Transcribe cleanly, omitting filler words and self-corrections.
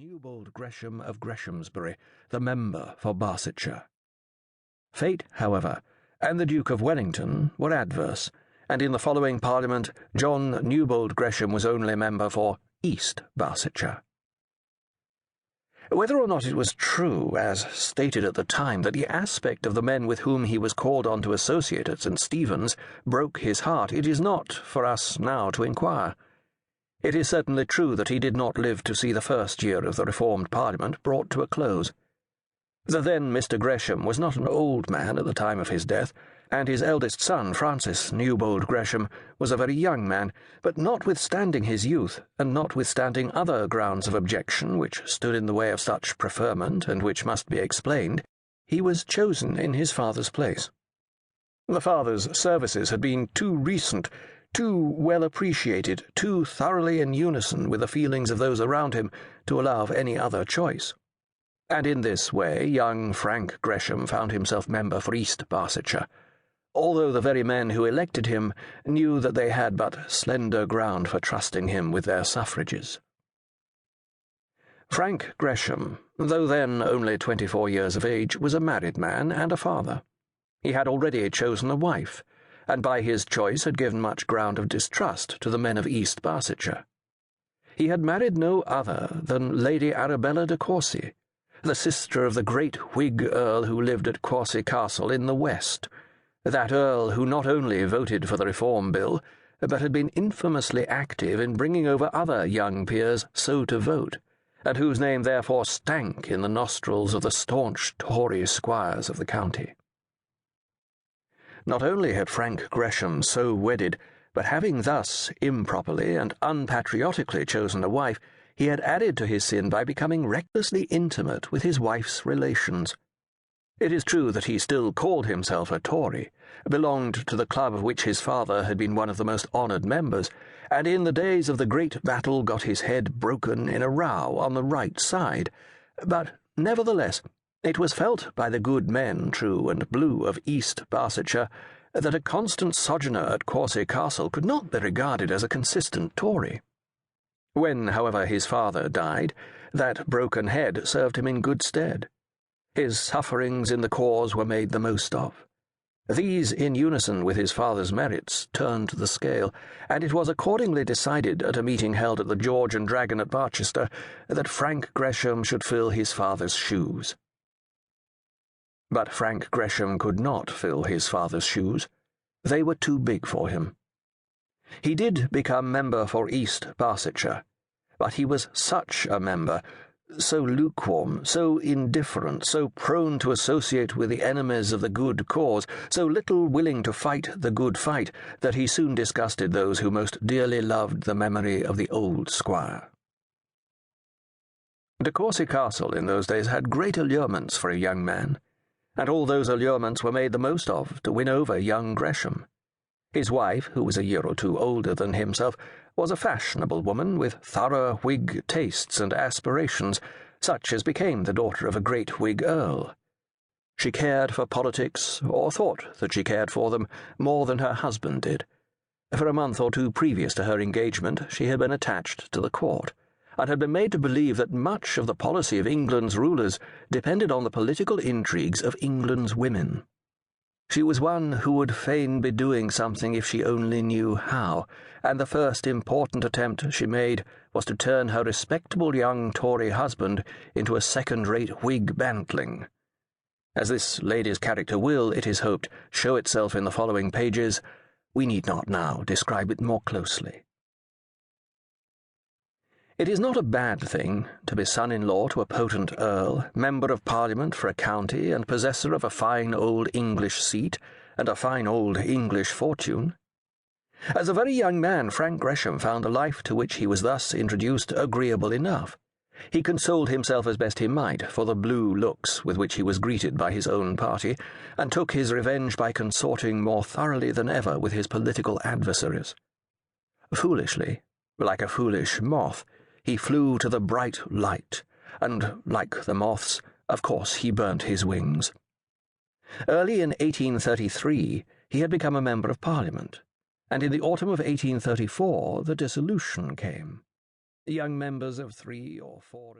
Newbold Gresham of Greshamsbury, the member for Barsetshire. Fate, however, and the Duke of Wellington were adverse, and in the following Parliament John Newbold Gresham was only member for East Barsetshire. Whether or not it was true, as stated at the time, that the aspect of the men with whom he was called on to associate at St. Stephen's broke his heart, it is not for us now to inquire. It is certainly true that he did not live to see the first year of the Reformed Parliament brought to a close. The then Mr. Gresham was not an old man at the time of his death, and his eldest son, Francis Newbold Gresham, was a very young man, but notwithstanding his youth, and notwithstanding other grounds of objection which stood in the way of such preferment and which must be explained, he was chosen in his father's place. The father's services had been too recent, too well appreciated, too thoroughly in unison with the feelings of those around him to allow of any other choice. And in this way young Frank Gresham found himself member for East Barsetshire, although the very men who elected him knew that they had but slender ground for trusting him with their suffrages. Frank Gresham, though then only 24 years of age, was a married man and a father. He had already chosen a wife, and by his choice had given much ground of distrust to the men of East Barsetshire. He had married no other than Lady Arabella de Courcy, the sister of the great Whig Earl who lived at Courcy Castle in the West, that Earl who not only voted for the Reform Bill, but had been infamously active in bringing over other young peers so to vote, and whose name therefore stank in the nostrils of the staunch Tory squires of the county. Not only had Frank Gresham so wedded, but having thus improperly and unpatriotically chosen a wife, he had added to his sin by becoming recklessly intimate with his wife's relations. It is true that he still called himself a Tory, belonged to the club of which his father had been one of the most honoured members, and in the days of the great battle got his head broken in a row on the right side, but nevertheless it was felt by the good men, true and blue, of East Barsetshire, that a constant sojourner at Courcy Castle could not be regarded as a consistent Tory. When, however, his father died, that broken head served him in good stead. His sufferings in the cause were made the most of. These, in unison with his father's merits, turned the scale, and it was accordingly decided at a meeting held at the George and Dragon at Barchester that Frank Gresham should fill his father's shoes. But Frank Gresham could not fill his father's shoes. They were too big for him. He did become member for East Barsetshire, but he was such a member, so lukewarm, so indifferent, so prone to associate with the enemies of the good cause, so little willing to fight the good fight, that he soon disgusted those who most dearly loved the memory of the old squire. De Courcy Castle in those days had great allurements for a young man, and all those allurements were made the most of to win over young Gresham. His wife, who was a year or two older than himself, was a fashionable woman with thorough Whig tastes and aspirations, such as became the daughter of a great Whig earl. She cared for politics, or thought that she cared for them, more than her husband did. For a month or two previous to her engagement she had been attached to the court, and had been made to believe that much of the policy of England's rulers depended on the political intrigues of England's women. She was one who would fain be doing something if she only knew how, and the first important attempt she made was to turn her respectable young Tory husband into a second-rate Whig bantling. As this lady's character will, it is hoped, show itself in the following pages, we need not now describe it more closely. It is not a bad thing to be son-in-law to a potent earl, member of Parliament for a county, and possessor of a fine old English seat and a fine old English fortune. As a very young man, Frank Gresham found the life to which he was thus introduced agreeable enough. He consoled himself as best he might for the blue looks with which he was greeted by his own party, and took his revenge by consorting more thoroughly than ever with his political adversaries. Foolishly, like a foolish moth, he flew to the bright light, and, like the moths, of course he burnt his wings. Early in 1833 he had become a member of Parliament, and in the autumn of 1834 the dissolution came. Young members of 3 or 4